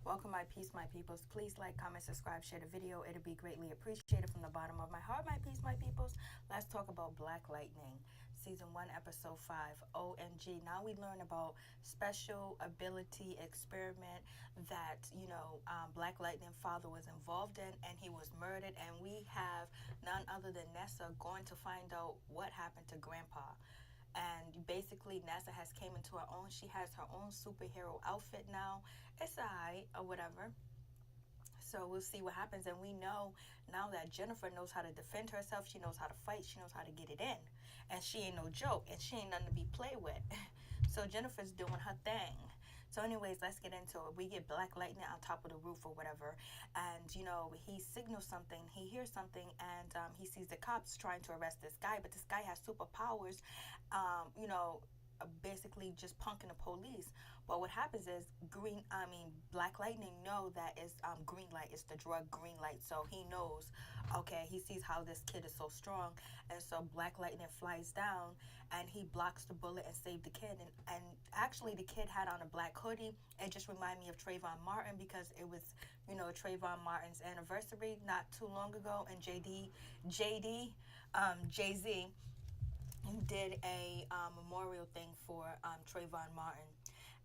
Welcome, my peace, my peoples. Please like, comment, subscribe, share the video. It'll be greatly appreciated from the bottom of my heart, my peace, my peoples. Let's talk about Black Lightning, Season 1, Episode 5, OMG. Now we learn about special ability experiment that, Black Lightning father was involved in, and he was murdered. And we have none other than Nessa going to find out what happened to Grandpa. And basically Nessa has came into her own. She has her own superhero outfit now. It's alright or whatever. So we'll see what happens. And we know now that Jennifer knows how to defend herself. She knows how to fight. She knows how to get it in. And she ain't no joke. And she ain't nothing to be played with. So Jennifer's doing her thing. So anyways, let's get into it. We get Black Lightning on top of the roof or whatever. And, he signals something. He hears something. And he sees the cops trying to arrest this guy. But this guy has superpowers, basically just punking the police. But what happens is Black Lightning know that it's green light. It's the drug green light. So he knows, okay, he sees how this kid is so strong. And so Black Lightning flies down and he blocks the bullet and saves the kid. And actually the kid had on a black hoodie. It just reminded me of Trayvon Martin because it was, Trayvon Martin's anniversary not too long ago. And Jay-Z did a memorial thing for Trayvon Martin.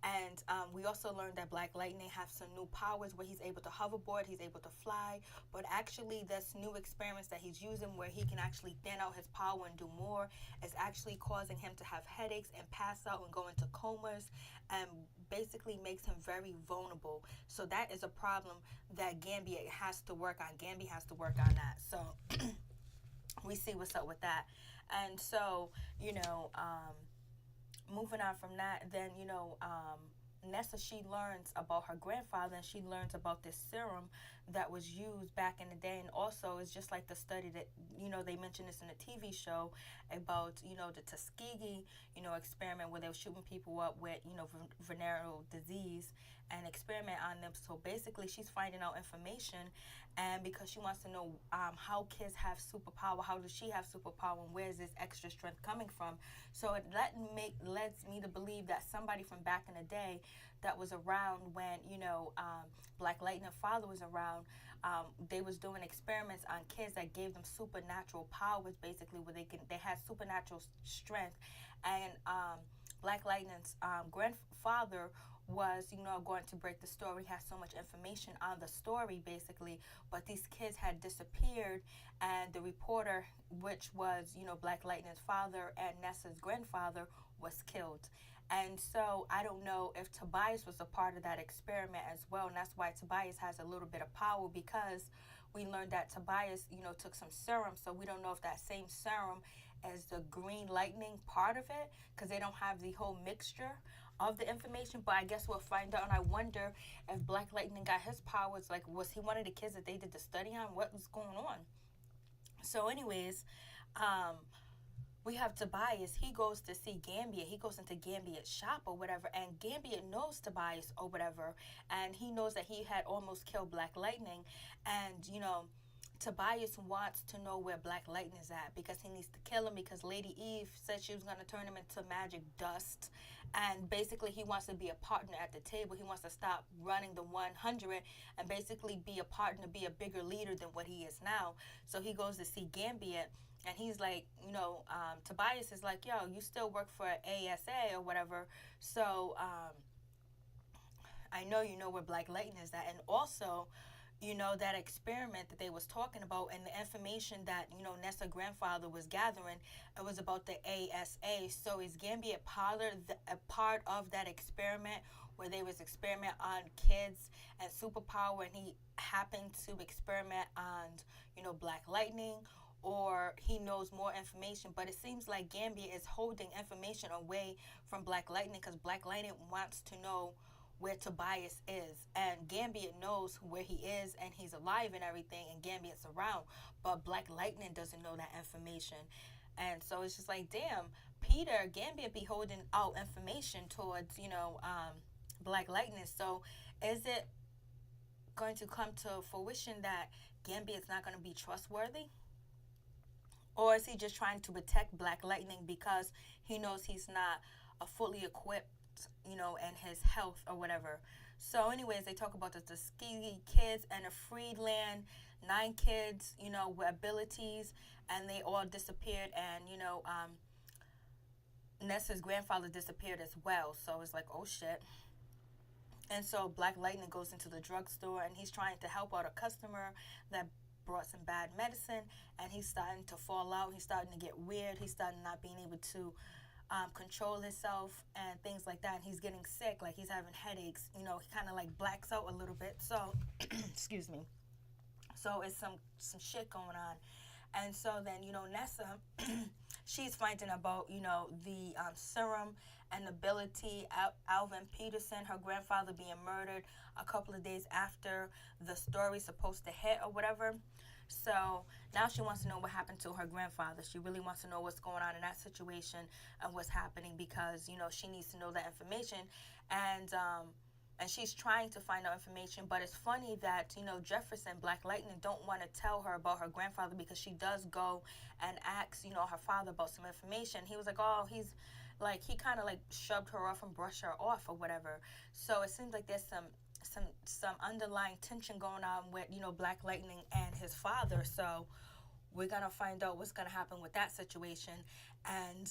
And we also learned that Black Lightning has some new powers where he's able to hoverboard, he's able to fly. But actually, this new experiments that he's using where he can actually thin out his power and do more is actually causing him to have headaches and pass out and go into comas and basically makes him very vulnerable. So that is a problem that Gambia has to work on. Gambia has to work on that. So we see what's up with that. And so, moving on from that, then, Nessa, she learns about her grandfather, and she learns about this serum that was used back in the day. And also it's just like the study that, they mentioned this in a TV show about, the Tuskegee, experiment where they were shooting people up with, venereal disease and experiment on them. So basically she's finding out information, and because she wants to know how kids have superpower, how does she have superpower, and where is this extra strength coming from? So it lets me to believe that somebody from back in the day that was around when, Black Lightning father was around, they was doing experiments on kids that gave them supernatural powers, basically, where they had supernatural strength. And Black Lightning's grandfather was, going to break the story. He had so much information on the story, basically, but these kids had disappeared, and the reporter, which was, Black Lightning's father and Nessa's grandfather, was killed. And so I don't know if Tobias was a part of that experiment as well, and that's why Tobias has a little bit of power, because we learned that Tobias, took some serum. So we don't know if that same serum is the green lightning part of it, because they don't have the whole mixture of the information. But I guess we'll find out. And I wonder if Black Lightning got his powers, like, was he one of the kids that they did the study on? What was going on? So anyways, we have Tobias. He goes to see Gambia. He goes into Gambia's shop or whatever, and Gambia knows Tobias or whatever, and he knows that he had almost killed Black Lightning. And Tobias wants to know where Black Lightning is at, because he needs to kill him, because Lady Eve said she was going to turn him into magic dust. And basically he wants to be a partner at the table. He wants to stop running the 100 and basically be a partner, be a bigger leader than what he is now. So he goes to see Gambia. And he's like, Tobias is like, yo, you still work for ASA or whatever. So I know you know where Black Lightning is at. And also, that experiment that they was talking about and the information that, Nessa grandfather was gathering, it was about the ASA. So is Gambia a part of that experiment where they was experiment on kids and superpower, and he happened to experiment on, Black Lightning? Or he knows more information? But it seems like Gambia is holding information away from Black Lightning, because Black Lightning wants to know where Tobias is, and Gambia knows where he is and he's alive and everything, and Gambia's around, but Black Lightning doesn't know that information. And so it's just like, damn, Gambia be holding out information towards, Black Lightning. So is it going to come to fruition that Gambia is not going to be trustworthy? Or is he just trying to protect Black Lightning because he knows he's not a fully equipped, and his health or whatever? So, anyways, they talk about the Tuskegee kids and a freed land, 9 kids, with abilities, and they all disappeared. And Nessa's grandfather disappeared as well. So it's like, oh shit. And so Black Lightning goes into the drugstore and he's trying to help out a customer that brought some bad medicine, and he's starting to fall out. He's starting to get weird. He's starting not being able to control himself and things like that. And he's getting sick, like he's having headaches. He kind of like blacks out a little bit. So, excuse me. So it's some shit going on. And so then, Nessa, she's finding about, the serum and ability. Alvin Peterson, her grandfather, being murdered a couple of days after the story's supposed to hit or whatever. So now she wants to know what happened to her grandfather. She really wants to know what's going on in that situation and what's happening, because, she needs to know that information. And she's trying to find out information, but it's funny that, Jefferson, Black Lightning, don't want to tell her about her grandfather, because she does go and asks, her father about some information. He was like, oh, he kind of like shoved her off and brushed her off or whatever. So it seems like there's some underlying tension going on with, Black Lightning and his father. So we're going to find out what's going to happen with that situation. And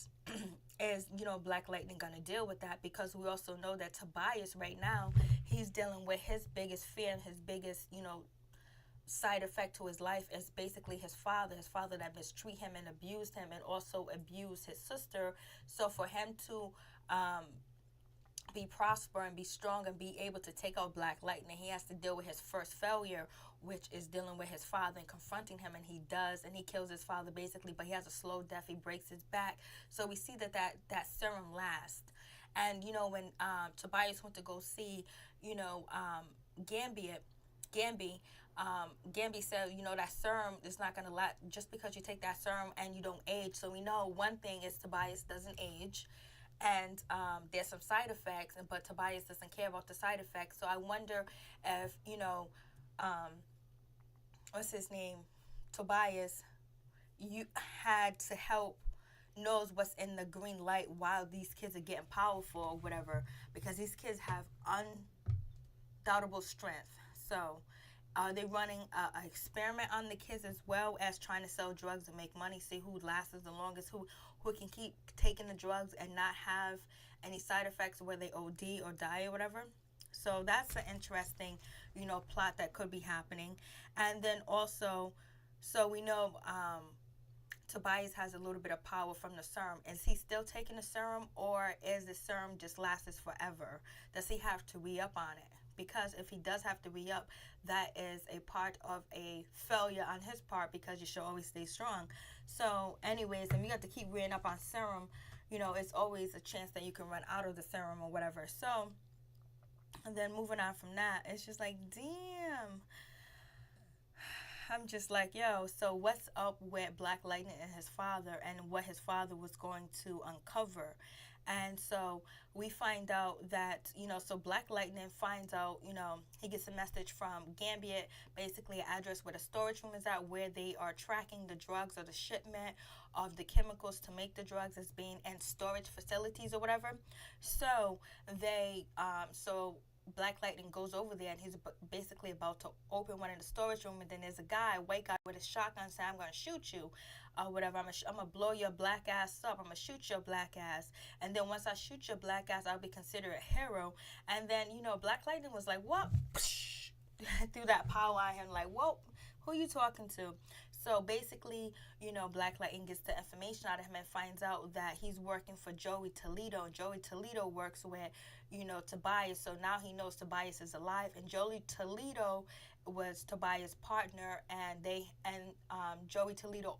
is, Black Lightning going to deal with that? Because we also know that Tobias right now, he's dealing with his biggest fear and his biggest, side effect to his life is basically his father that mistreated him and abused him, and also abused his sister. So for him to be prosper and be strong and be able to take out Black Lightning, he has to deal with his first failure, which is dealing with his father and confronting him. And he does, and he kills his father basically, but he has a slow death. He breaks his back. So we see that serum lasts. And when Tobias went to go see Gamby said, that serum is not going to last just because you take that serum and you don't age. So we know one thing is Tobias doesn't age. And there's some side effects, but Tobias doesn't care about the side effects. So I wonder if, what's his name? Tobias, you had to help, knows what's in the green light while these kids are getting powerful or whatever, because these kids have undoubtable strength. So are they running an experiment on the kids as well as trying to sell drugs and make money, see who lasts the longest, who can keep taking the drugs and not have any side effects where they OD or die or whatever? So that's an interesting, plot that could be happening. And then also, so we know Tobias has a little bit of power from the serum. Is he still taking the serum, or is the serum just lasts forever? Does he have to re-up on it? Because if he does have to re-up, that is a part of a failure on his part, because you should always stay strong. So anyways, and you have to keep re-up on serum, it's always a chance that you can run out of the serum or whatever. So, and then moving on from that, it's just like, damn. I'm just like, yo, so what's up with Black Lightning and his father, and what his father was going to uncover? And so we find out that, so Black Lightning finds out, he gets a message from Gambit, basically an address where the storage room is at, where they are tracking the drugs or the shipment of the chemicals to make the drugs as being in storage facilities or whatever. So Black Lightning goes over there, and he's basically about to open one in the storage room, and then there's a white guy with a shotgun saying, I'm going to shoot you, or whatever. I'm going to blow your black ass up. I'm going to shoot your black ass. And then once I shoot your black ass, I'll be considered a hero. And then, Black Lightning was like, what? Threw that power on him, like, whoa, who you talking to? So basically, Black Lightning gets the information out of him and finds out that he's working for Joey Toledo. And Joey Toledo works with, Tobias. So now he knows Tobias is alive. And Joey Toledo was Tobias' partner. And Joey Toledo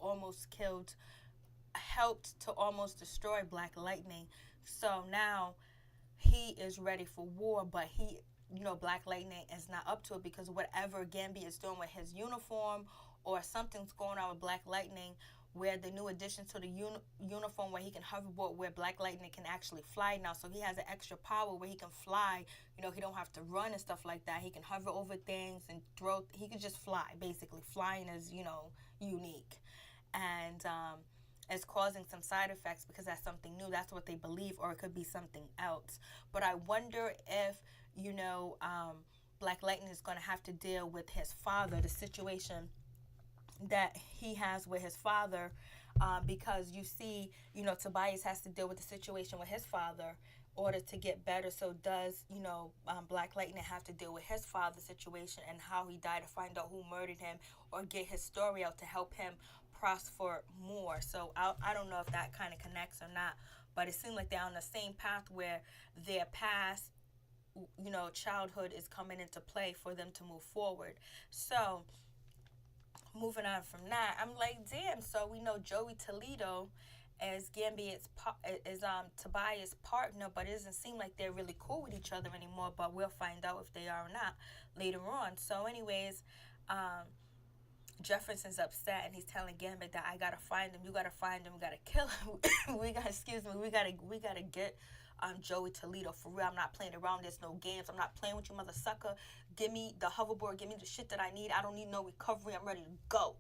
helped to almost destroy Black Lightning. So now he is ready for war, but Black Lightning is not up to it, because whatever Gambi is doing with his uniform, or something's going on with Black Lightning, where the new addition to the uniform, where he can hoverboard, where Black Lightning can actually fly now. So he has an extra power where he can fly. He don't have to run and stuff like that. He can hover over things and he can just fly, basically. Flying is, unique. And is causing some side effects because that's something new. That's what they believe, or it could be something else. But I wonder if, you know, Black Lightning is going to have to deal with his father, the situation that he has with his father, because you see, you know, Tobias has to deal with the situation with his father in order to get better. So does, you know, Black Lightning have to deal with his father's situation and how he died, to find out who murdered him, or get his story out to help him prosper more. So I don't know if that kind of connects or not, but it seems like they're on the same path where their past, you know, childhood is coming into play for them to move forward. So moving on from that, I'm like, damn. So we know Joey Toledo as Tobias' partner, but it doesn't seem like they're really cool with each other anymore. But we'll find out if they are or not later on. So, anyways, Jefferson's upset and he's telling Gambit that I gotta find him. You gotta find him. We gotta kill him. we gotta excuse me. We gotta get Joey Toledo for real. I'm not playing around. There's no games. I'm not playing with you, mother sucker. Give me the hoverboard. Give me the shit that I need. I don't need no recovery. I'm ready to go.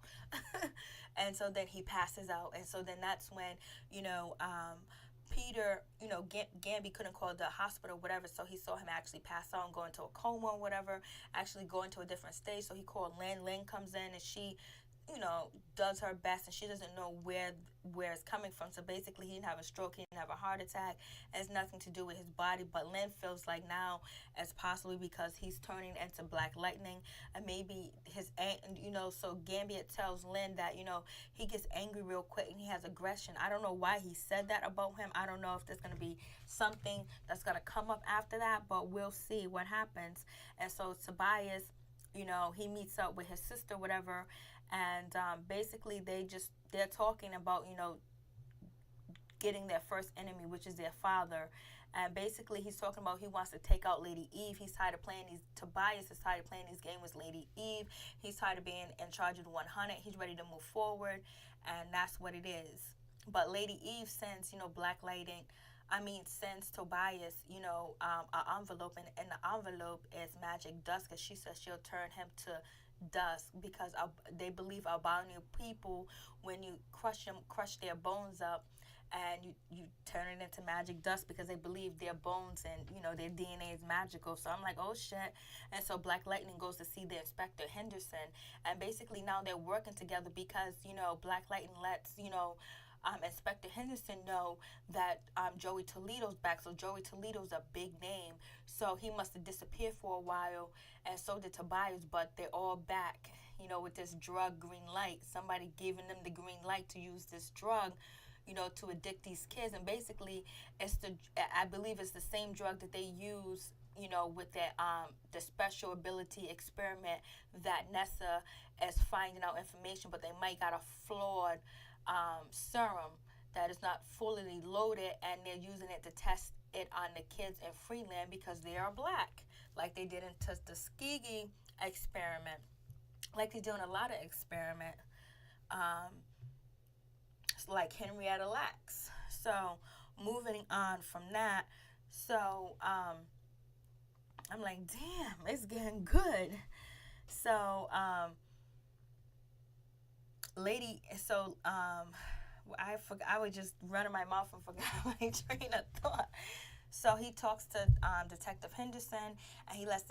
And so then he passes out. And so then that's when, you know, Peter, you know, Gamby couldn't call the hospital, whatever, so he saw him actually pass out and go into a coma or whatever, actually go into a different stage. So he called Lynn. Lynn comes in and she, you know, does her best, and she doesn't know where it's coming from. So basically, he didn't have a stroke, he didn't have a heart attack. It has nothing to do with his body. But Lynn feels like now, as possibly because he's turning into Black Lightning, and maybe you know. So Gambit tells Lynn that, you know, he gets angry real quick and he has aggression. I don't know why he said that about him. I don't know if there's gonna be something that's gonna come up after that, but we'll see what happens. And so Tobias, you know, he meets up with his sister, whatever, and basically they're talking about, you know, getting their first enemy, which is their father. And basically he's talking about he wants to take out Lady Eve. Tobias is tired of playing these games with Lady Eve. He's tired of being in charge of the 100. He's ready to move forward, and that's what it is. But Lady Eve sends, you know, sends Tobias, you know, an envelope, and in the envelope is magic dust, because she says she'll turn him to dust, because they believe albino people, when you crush their bones up, and you turn it into magic dust, because they believe their bones and, you know, their DNA is magical. So I'm like, oh shit. And so Black Lightning goes to see the Inspector Henderson, and basically now they're working together because, you know, Black Lightning lets, you know, Inspector Henderson know that Joey Toledo's back. So Joey Toledo's a big name, so he must have disappeared for a while, and so did Tobias, but they're all back, you know, with this drug, green light. Somebody giving them the green light to use this drug, you know, to addict these kids. And basically I believe it's the same drug that they use, you know, with that the special ability experiment that Nessa is finding out information, but they might got a flawed serum that is not fully loaded, and they're using it to test it on the kids in Freeland because they are black, like they did in the Tuskegee experiment, like they're doing a lot of experiment, like Henrietta Lacks. So moving on from that, so I'm like, damn, it's getting good. So I was just running my mouth and forgot my train of thought. So he talks to Detective Henderson, and he lets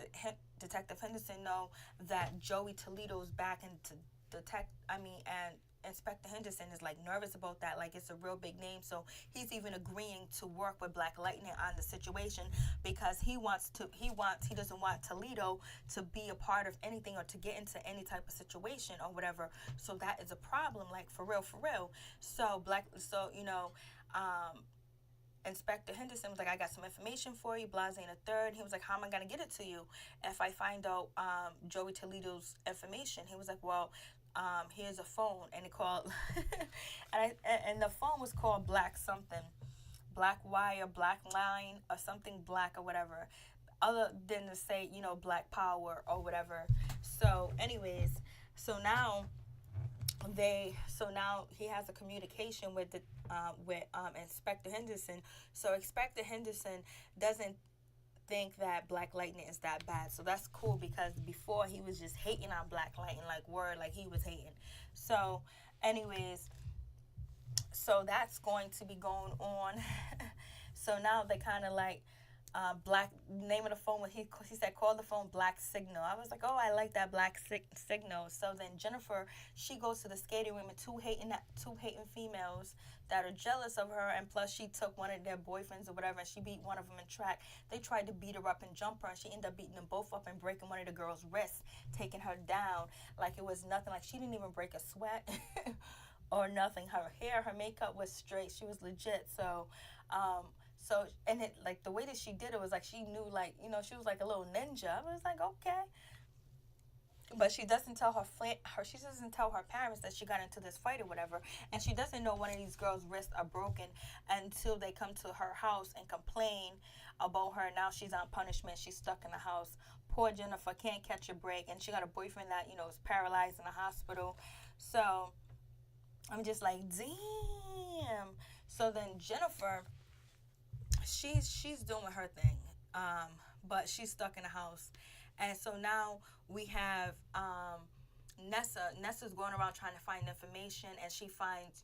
Detective Henderson know that Joey Toledo's back, and and Inspector Henderson is like nervous about that, like it's a real big name. So he's even agreeing to work with Black Lightning on the situation, because he doesn't want Toledo to be a part of anything or to get into any type of situation or whatever. So that is a problem, like for real. So you know, Inspector Henderson was like, I got some information for you, blase and a third. He was like, how am I going to get it to you if I find out Joey Toledo's information? He was like, well, here's a phone. And he called, and the phone was called Black something, Black Wire, Black Line, or something black or whatever, other than to say, you know, Black Power or whatever. So anyways, so now he has a communication with Inspector Henderson. So Inspector Henderson doesn't think that Black Lightning is that bad. So that's cool, because before he was just hating on Black Lightning, like he was hating. So anyways, So that's going to be going on. So now they kind of like black name of the phone when he said call the phone Black Signal. I was like, oh, I like that Signal. So then Jennifer, she goes to the skating ring with two hating females that are jealous of her, and plus she took one of their boyfriends or whatever, and she beat one of them in track. They tried to beat her up and jump her, and she ended up beating them both up and breaking one of the girls' wrists, taking her down like it was nothing. Like she didn't even break a sweat. Or nothing. Her hair, her makeup was straight. She was legit. Um, and it like the way that she did it was like she knew, like, she was like a little ninja. I was like, okay, but she doesn't tell she doesn't tell her parents that she got into this fight or whatever, and she doesn't know one of these girls' wrists are broken until they come to her house and complain about her. Now she's on punishment. She's stuck in the house. Poor Jennifer can't catch a break, and she got a boyfriend that is paralyzed in the hospital. So I'm just like, damn. So then Jennifer, she's doing her thing, but she's stuck in the house, and so now we have Nessa. Nessa's going around trying to find information, and she finds,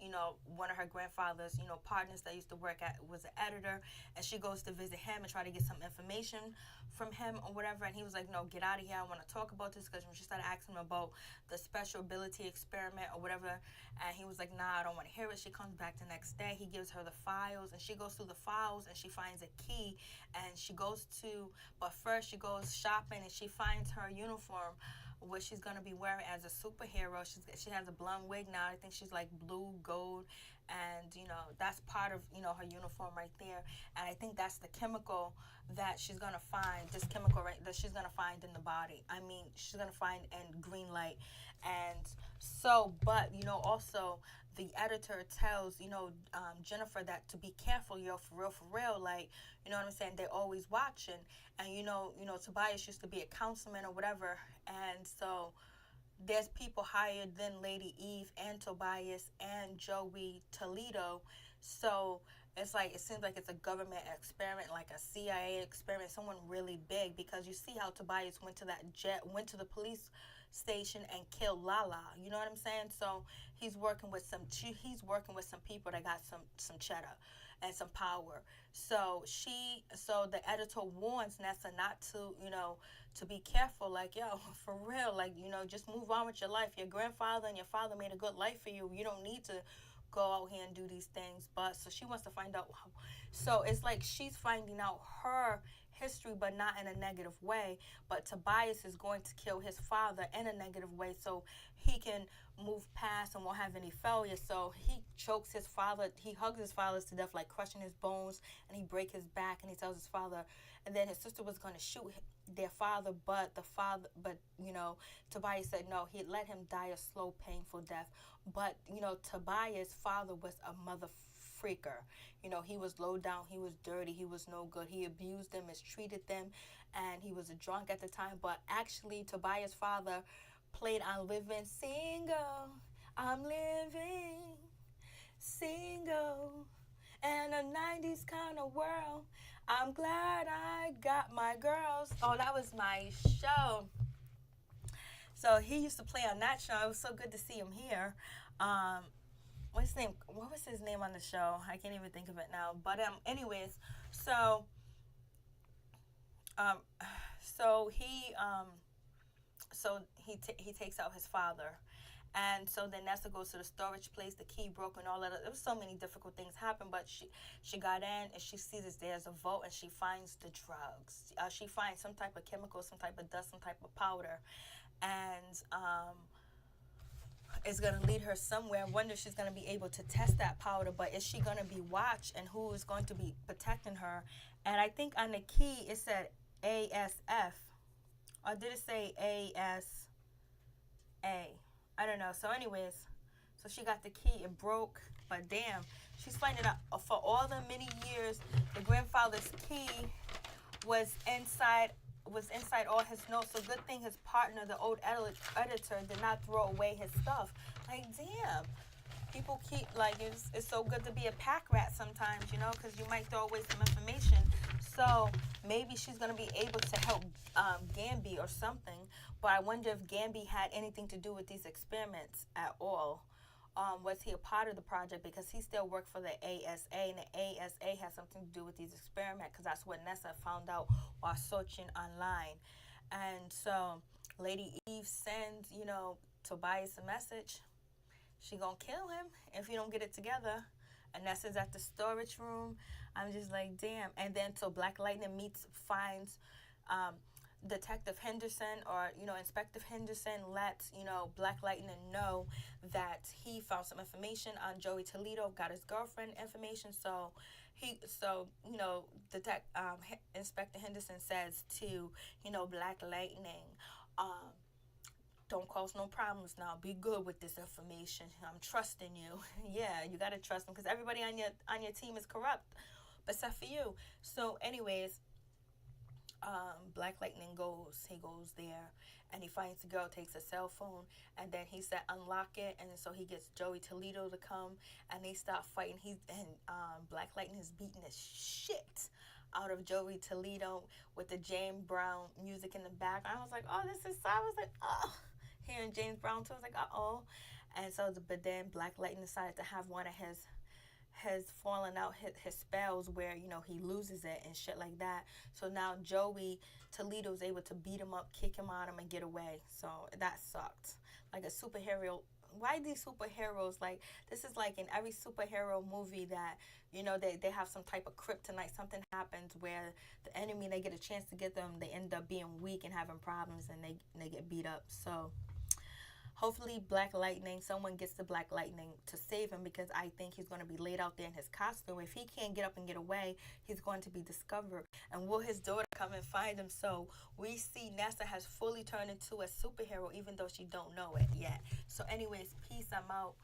one of her grandfather's, partners that used to work at was an editor, and she goes to visit him and try to get some information from him or whatever. And he was like, no, get out of here. I want to talk about this, because when she started asking him about the special ability experiment or whatever, and he was like, nah, I don't want to hear it. She comes back the next day. He gives her the files, and she goes through the files, and she finds a key, and but first she goes shopping, and she finds her uniform, what she's going to be wearing as a superhero. She has a blonde wig now. I think she's like blue, gold, and that's part of her uniform right there. And I think that's the chemical that she's going to find, this chemical right that she's going to find in the body. I mean, she's going to find in green light. And so, but also the editor tells Jennifer that to be careful, for real, like, you know what I'm saying, they're always watching. And Tobias used to be a councilman or whatever, and so there's people higher than Lady Eve and Tobias and Joey Toledo. So it's like, it seems like it's a government experiment, like a CIA experiment, someone really big, because you see how Tobias went to the police station and killed Lala. You know what I'm saying? So he's working with some people that got some cheddar and some power. So the editor warns Nessa not to be careful, like, yo, for real, like, just move on with your life. Your grandfather and your father made a good life for you. You don't need to go out here and do these things. But so she wants to find out so it's like she's finding out her history, but not in a negative way. But Tobias is going to kill his father in a negative way, so he can move past and won't have any failure. So he chokes his father, he hugs his father to death, like crushing his bones, and he breaks his back, and he tells his father. And then his sister was going to shoot their father, but Tobias said no, he'd let him die a slow, painful death. But Tobias' father was a mother freaker. He was low down, he was dirty, he was no good. He abused them, mistreated them, and he was a drunk at the time. But actually, Tobias' father played on Living Single. I'm living single in a 90s kind of world. I'm glad I got my girls. Oh, that was my show. So he used to play on that show. It was so good to see him here. What's his name? What was his name on the show? I can't even think of it now. But anyways, so um, so he takes out his father, and so then Nessa goes to the storage place. The key broke and all that. There was so many difficult things happen, but she got in, and she sees there's a vault, and she finds the drugs. She finds some type of chemical, some type of dust, some type of powder, and is going to lead her somewhere. I wonder if she's going to be able to test that powder, but is she going to be watched, and who is going to be protecting her? And I think on the key it said ASF, or did it say ASA? I don't know. So anyways, so she got the key. It broke, but damn, she's finding out for all the many years the grandfather's key was inside all his notes. So good thing his partner, the old editor, did not throw away his stuff. Like, damn, people keep, like, it's so good to be a pack rat sometimes, because you might throw away some information. So maybe she's going to be able to help Gamby or something. But I wonder if Gamby had anything to do with these experiments at all, was he a part of the project, because he still worked for the ASA, and the ASA has something to do with these experiments, because that's what Nessa found out while searching online. And so Lady Eve sends, Tobias a message. She gonna kill him if he don't get it together. And Nessa's at the storage room. I'm just like, damn. And then so BlackLightning finds um, Detective Henderson, or Inspector Henderson lets BlackLightning know that he found some information on Joey Toledo, got his girlfriend information. So Inspector Henderson says to BlackLightning, um, don't cause no problems now. Be good with this information. I'm trusting you. Yeah, you gotta trust them, because everybody on your team is corrupt, except for you. So, anyways, BlackLightning goes there, and he finds the girl, takes a cell phone, and then he said unlock it, and so he gets Joey Toledo to come, and they start fighting. BlackLightning is beating the shit out of Joey Toledo with the James Brown music in the back. I was like, oh, this is so. I was like, oh, hearing James Brown too. I was like, oh, and so but then BlackLightning decided to have one of his fallen out his spells where he loses it and shit like that. So now Joey Toledo's able to beat him up, kick him out him, and get away. So that sucked. Like a superhero. Why these superheroes, like, this is like in every superhero movie that they have some type of kryptonite. Something happens where the enemy, they get a chance to get them, they end up being weak and having problems, and they get beat up. So hopefully BlackLightning, someone gets to BlackLightning to save him, because I think he's going to be laid out there in his costume. If he can't get up and get away, he's going to be discovered. And will his daughter come and find him? So we see Nessa has fully turned into a superhero, even though she don't know it yet. So anyways, peace. I'm out.